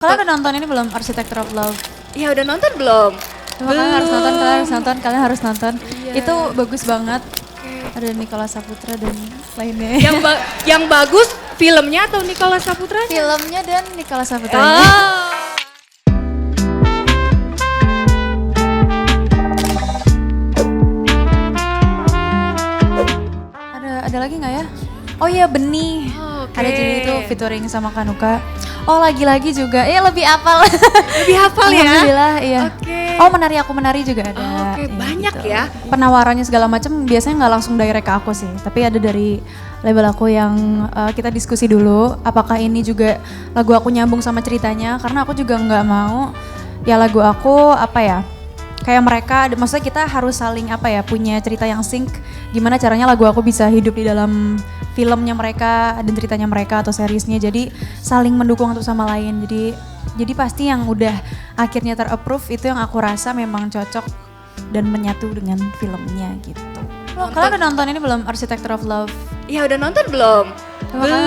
Kalian udah nonton ini belum, Architecture of Love? Ya udah nonton belum? Kalian harus nonton, kalian harus nonton. Iya. Itu bagus banget. Ada Nicholas Saputra dan lainnya. Yang bagus filmnya atau Nicholas Saputra? Filmnya dan Nicholas Saputra. Oh. Ada lagi nggak ya? Oh iya, Benih. Oke. Ada jadi itu featuring sama Kanuka. Oh lagi-lagi juga, lebih hafal. Lebih hafal ya? Alhamdulillah, iya. Oke. Oh Menari Aku Menari juga ada. Oke, banyak gitu. ya. Penawarannya segala macam biasanya nggak langsung direct ke aku sih. Tapi ada dari label aku yang kita diskusi dulu. Apakah ini juga lagu aku nyambung sama ceritanya. Karena aku juga nggak mau ya lagu aku kayak mereka, maksudnya kita harus saling punya cerita yang sync. Gimana caranya lagu aku bisa hidup di dalam filmnya mereka dan ceritanya mereka atau seriesnya. Jadi saling mendukung satu sama lain. Jadi pasti yang udah akhirnya ter-approve itu yang aku rasa memang cocok dan menyatu dengan filmnya gitu. Kalian udah nonton ini belum, Architecture of Love? Ya udah nonton belum? Kalian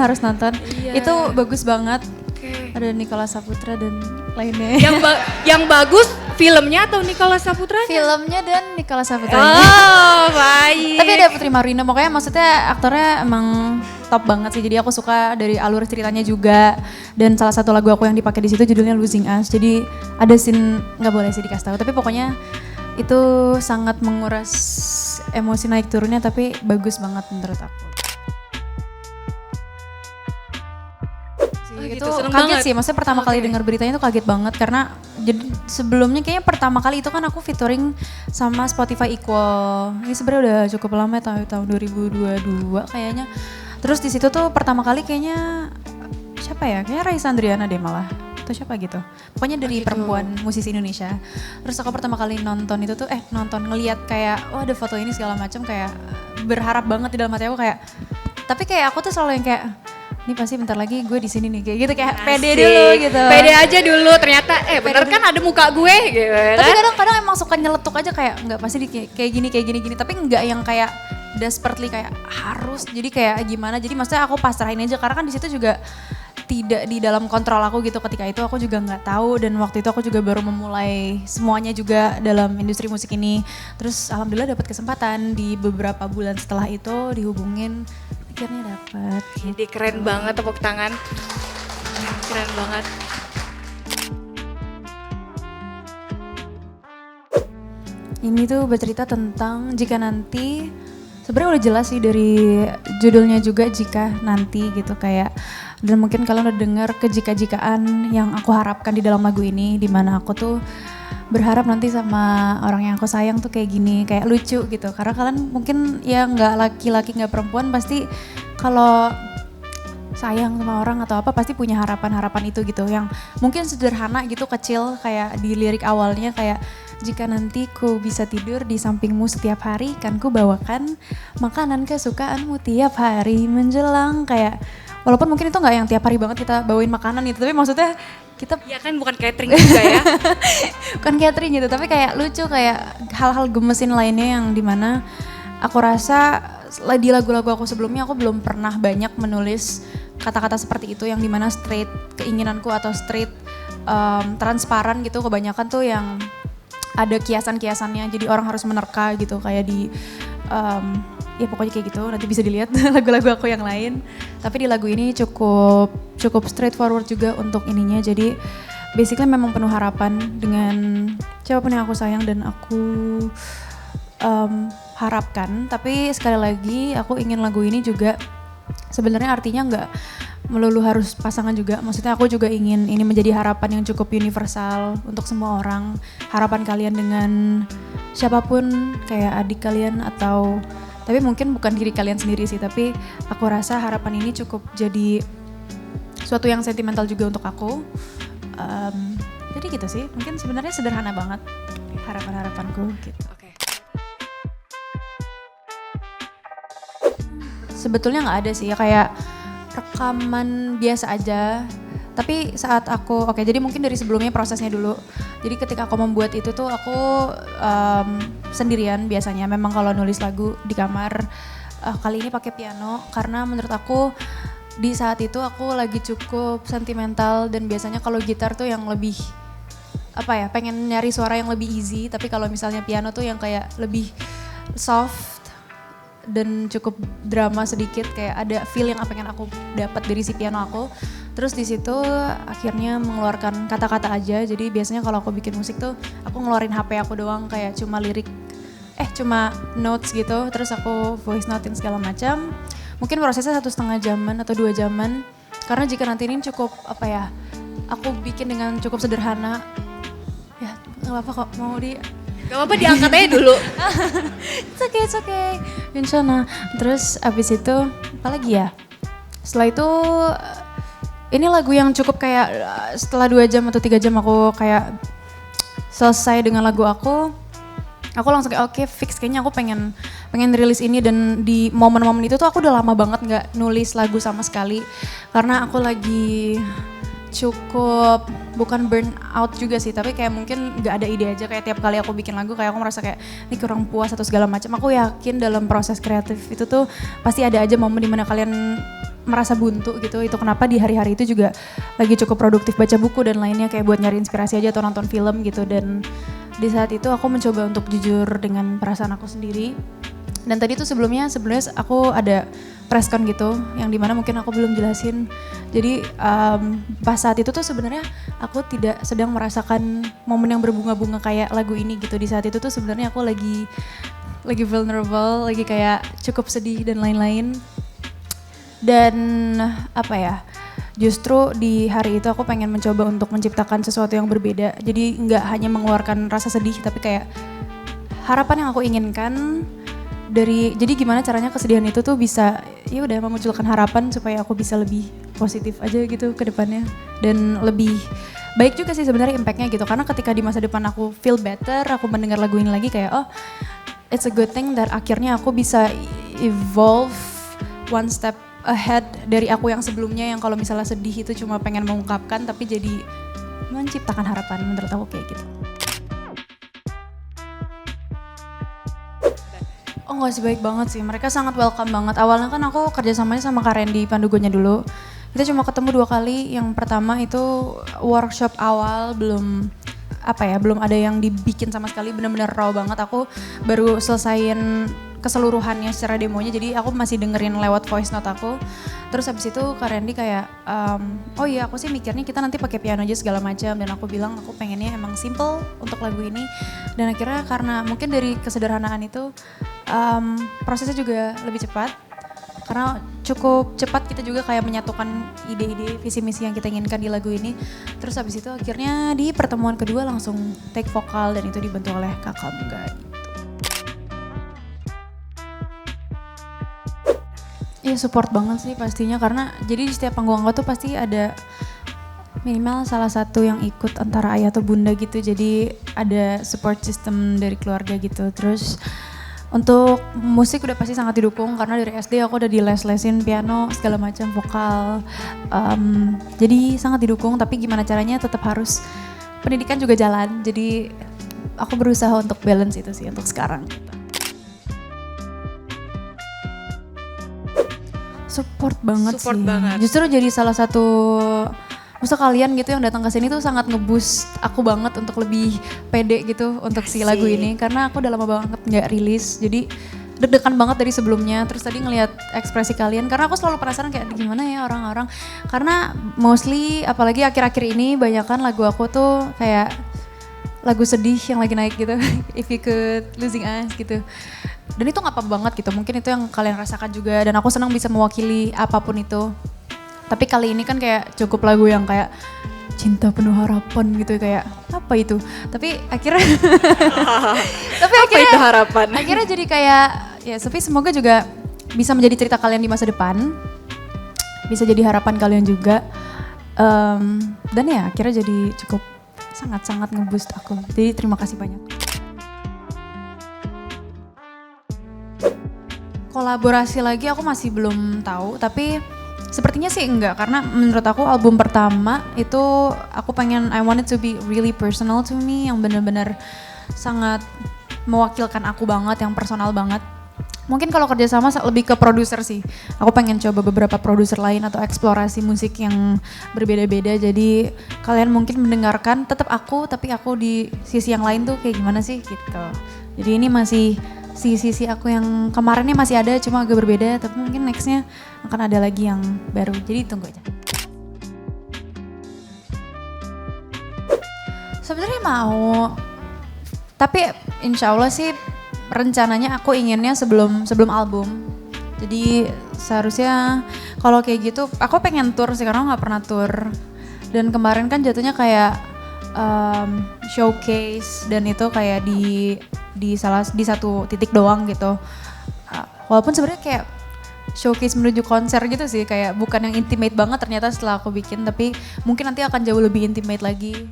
harus nonton. Iya. Itu bagus banget. Oke. Ada Nicholas Saputra dan lainnya. Yang bagus filmnya atau Nicholas Saputra? Filmnya dan Nicholas Saputra. Oh, baik. Tapi ada Putri Marina, pokoknya maksudnya aktornya emang top banget sih. Jadi aku suka dari alur ceritanya juga. Dan salah satu lagu aku yang dipakai di situ judulnya Losing Us. Jadi ada scene, nggak boleh sih dikasih tahu. Tapi pokoknya itu sangat menguras emosi naik turunnya, tapi bagus banget menurut aku. Itu seneng kaget banget. sih, maksudnya pertama kali dengar beritanya itu kaget banget karena jadi sebelumnya kayaknya pertama kali itu kan aku featuring sama Spotify Equal. Ini sebenarnya udah cukup lama ya, tahun 2022 kayaknya. Terus di situ tuh pertama kali kayaknya siapa ya? Kayaknya Raisa Andriana deh malah. Atau siapa gitu. Pokoknya dari perempuan musisi Indonesia. Terus aku pertama kali nonton itu tuh ngelihat kayak ada foto ini segala macam, kayak berharap banget di dalam hati aku kayak, tapi kayak aku tuh selalu yang kayak ini pasti bentar lagi gue di sini nih, kayak gitu, kayak pede dulu gitu. Pede aja dulu, ternyata bener kan ada muka gue gitu. Tapi kadang-kadang emang suka nyeletuk aja kayak nggak pasti kayak gini, tapi nggak yang kayak desperately kayak harus. Jadi kayak gimana? Jadi maksudnya aku pasrahin aja karena kan di situ juga tidak di dalam kontrol aku gitu. Ketika itu aku juga nggak tahu dan waktu itu aku juga baru memulai semuanya juga dalam industri musik ini. Terus alhamdulillah dapat kesempatan di beberapa bulan setelah itu dihubungin, akhirnya dapat. Jadi keren banget, tepuk tangan. Keren banget. Ini tuh bercerita tentang jika nanti, sebenarnya udah jelas sih dari judulnya juga, jika nanti gitu kayak, dan mungkin kalian udah dengar kejika-jikaan yang aku harapkan di dalam lagu ini, dimana aku tuh berharap nanti sama orang yang aku sayang tuh kayak gini, kayak lucu gitu. Karena kalian mungkin ya nggak laki-laki nggak perempuan pasti kalau sayang sama orang atau apa pasti punya harapan-harapan itu gitu, yang mungkin sederhana gitu, kecil, kayak di lirik awalnya kayak, jika nanti ku bisa tidur di sampingmu setiap hari, kan ku bawakan makanan kesukaanmu tiap hari menjelang. Kayak walaupun mungkin itu nggak yang tiap hari banget kita bawain makanan gitu, tapi maksudnya kita Ya kan bukan catering juga ya. bukan catering gitu, tapi kayak lucu, kayak hal-hal gemesin lainnya yang dimana aku rasa di lagu-lagu aku sebelumnya aku belum pernah banyak menulis kata-kata seperti itu, yang dimana straight keinginanku atau straight transparan gitu. Kebanyakan tuh yang ada kiasan-kiasannya, jadi orang harus menerka gitu, kayak di ya pokoknya kayak gitu. Nanti bisa dilihat lagu-lagu aku yang lain. Tapi di lagu ini cukup straightforward juga untuk ininya. Jadi basically memang penuh harapan dengan siapapun yang aku sayang dan aku harapkan. Tapi sekali lagi aku ingin lagu ini juga sebenarnya artinya nggak melulu harus pasangan juga. Maksudnya aku juga ingin ini menjadi harapan yang cukup universal untuk semua orang. Harapan kalian dengan siapapun, kayak adik kalian atau, tapi mungkin bukan diri kalian sendiri sih, tapi aku rasa harapan ini cukup jadi suatu yang sentimental juga untuk aku. Jadi gitu sih, mungkin sebenarnya sederhana banget harapan-harapanku gitu. Oke. Sebetulnya nggak ada sih ya, kayak rekaman biasa aja. Tapi saat aku, jadi mungkin dari sebelumnya prosesnya dulu. Jadi ketika aku membuat itu tuh aku sendirian biasanya. Memang kalau nulis lagu di kamar, kali ini pakai piano karena menurut aku di saat itu aku lagi cukup sentimental dan biasanya kalau gitar tuh yang lebih pengen nyari suara yang lebih easy, tapi kalau misalnya piano tuh yang kayak lebih soft dan cukup drama sedikit, kayak ada feel yang pengen aku dapat dari si piano aku. Terus di situ akhirnya mengeluarkan kata-kata aja. Jadi biasanya kalau aku bikin musik tuh aku ngeluarin HP aku doang, kayak cuma cuma notes gitu, terus aku voice notein segala macam. Mungkin prosesnya 1,5 jaman atau 2 jaman. Karena jika nanti ini cukup aku bikin dengan cukup sederhana. Ya gak apa-apa kok, mau Gak apa-apa, diangkat aja dulu. It's okay. Insana. Terus abis itu apa lagi ya? Setelah itu ini lagu yang cukup kayak setelah 2 jam atau 3 jam aku kayak selesai dengan lagu aku langsung kayak oke, fix, kayaknya aku pengen rilis ini. Dan di momen-momen itu tuh aku udah lama banget gak nulis lagu sama sekali. Karena aku lagi cukup, bukan burn out juga sih, tapi kayak mungkin gak ada ide aja. Kayak tiap kali aku bikin lagu kayak aku merasa kayak ini kurang puas atau segala macam. Aku yakin dalam proses kreatif itu tuh pasti ada aja momen dimana kalian merasa buntu gitu. Itu kenapa di hari-hari itu juga lagi cukup produktif baca buku dan lainnya, kayak buat nyari inspirasi aja atau nonton film gitu. Dan di saat itu aku mencoba untuk jujur dengan perasaan aku sendiri. Dan tadi tuh sebelumnya aku ada press con gitu, yang dimana mungkin aku belum jelasin. Jadi pas saat itu tuh sebenarnya aku tidak sedang merasakan momen yang berbunga-bunga kayak lagu ini gitu. Di saat itu tuh sebenarnya aku lagi vulnerable, lagi kayak cukup sedih dan lain-lain. Dan justru di hari itu aku pengen mencoba untuk menciptakan sesuatu yang berbeda. Jadi nggak hanya mengeluarkan rasa sedih, tapi kayak harapan yang aku inginkan jadi gimana caranya kesedihan itu tuh bisa ya udah memunculkan harapan supaya aku bisa lebih positif aja gitu ke depannya. Dan lebih baik juga sih sebenarnya impactnya gitu. Karena ketika di masa depan aku feel better, aku mendengar lagu ini lagi kayak it's a good thing that akhirnya aku bisa evolve one step ahead dari aku yang sebelumnya, yang kalau misalnya sedih itu cuma pengen mengungkapkan, tapi jadi menciptakan harapan. Menurut aku kayak gitu. Oh enggak sih, baik banget sih, mereka sangat welcome banget. Awalnya kan aku kerjasamanya sama Kak Randy Pandugonya dulu. Kita cuma ketemu 2 kali, yang pertama itu workshop awal, belum ada yang dibikin sama sekali, bener-bener raw banget. Aku baru selesaiin keseluruhannya secara demonya, jadi aku masih dengerin lewat voice note aku. Terus habis itu Kak Randy kayak, oh iya aku sih mikirnya kita nanti pakai piano aja segala macam. Dan aku bilang aku pengennya emang simple untuk lagu ini. Dan akhirnya karena mungkin dari kesederhanaan itu prosesnya juga lebih cepat. Karena cukup cepat kita juga kayak menyatukan ide-ide visi misi yang kita inginkan di lagu ini. Terus habis itu akhirnya di pertemuan kedua langsung take vokal dan itu dibantu oleh Kakak Mungga. Iya support banget sih pastinya, karena jadi di setiap panggung aku tuh pasti ada minimal salah satu yang ikut antara ayah atau bunda gitu. Jadi ada support system dari keluarga gitu. Terus untuk musik udah pasti sangat didukung karena dari SD aku udah diles-lesin piano segala macam, vokal. Jadi sangat didukung, tapi gimana caranya tetap harus pendidikan juga jalan. Jadi aku berusaha untuk balance itu sih untuk sekarang. Support banget. Justru jadi salah satu, maksudnya kalian gitu yang datang ke sini tuh sangat nge-boost aku banget untuk lebih pede gitu untuk si lagu ini. Karena aku udah lama banget gak rilis, jadi deg-degan banget dari sebelumnya. Terus tadi ngelihat ekspresi kalian, karena aku selalu penasaran kayak gimana ya orang-orang. Karena mostly apalagi akhir-akhir ini banyakan lagu aku tuh kayak lagu sedih yang lagi naik gitu. If you could losing us gitu. Dan itu gak apa-apa banget gitu, mungkin itu yang kalian rasakan juga. Dan aku senang bisa mewakili apapun itu. Tapi kali ini kan kayak cukup lagu yang kayak cinta penuh harapan gitu, kayak apa itu? Tapi akhirnya apa itu harapan? Akhirnya jadi kayak ya, tapi semoga juga bisa menjadi cerita kalian di masa depan. Bisa jadi harapan kalian juga. Dan ya akhirnya jadi cukup sangat-sangat nge-boost aku. Jadi terima kasih banyak. Kolaborasi lagi aku masih belum tahu, tapi sepertinya sih enggak, karena menurut aku album pertama itu aku pengen I want it to be really personal to me, yang benar-benar sangat mewakilkan aku banget, yang personal banget. Mungkin kalau kerjasama lebih ke produser sih. Aku pengen coba beberapa produser lain atau eksplorasi musik yang berbeda-beda. Jadi kalian mungkin mendengarkan tetap aku, tapi aku di sisi yang lain tuh kayak gimana sih gitu. Jadi ini masih sisi aku yang kemarinnya masih ada, cuma agak berbeda. Tapi mungkin nextnya akan ada lagi yang baru. Jadi tunggu aja. Sebenarnya mau, tapi insya Allah sih rencananya aku inginnya sebelum album. Jadi seharusnya kalau kayak gitu, aku pengen tour sih karena nggak pernah tour. Dan kemarin kan jatuhnya kayak showcase dan itu kayak di satu titik doang gitu. Walaupun sebenarnya kayak showcase menuju konser gitu sih, kayak bukan yang intimate banget ternyata setelah aku bikin, tapi mungkin nanti akan jauh lebih intimate lagi.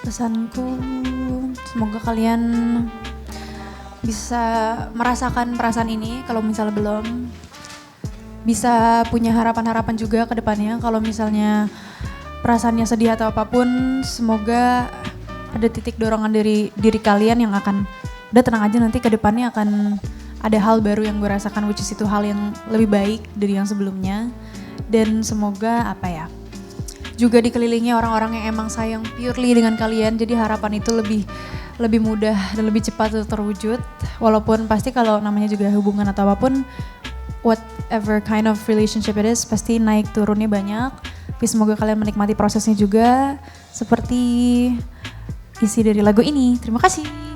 Pesanku, semoga kalian bisa merasakan perasaan ini kalau misalnya belum. Bisa punya harapan-harapan juga ke depannya kalau misalnya perasaannya sedih atau apapun, semoga ada titik dorongan dari diri kalian yang akan, udah tenang aja nanti ke depannya akan ada hal baru yang gue rasakan, which is itu hal yang lebih baik dari yang sebelumnya. Dan semoga juga dikelilingi orang-orang yang emang sayang purely dengan kalian, jadi harapan itu lebih mudah dan lebih cepat terwujud. Walaupun pasti kalau namanya juga hubungan atau apapun, whatever kind of relationship it is, pasti naik turunnya banyak. Tapi semoga kalian menikmati prosesnya juga seperti isi dari lagu ini. Terima kasih.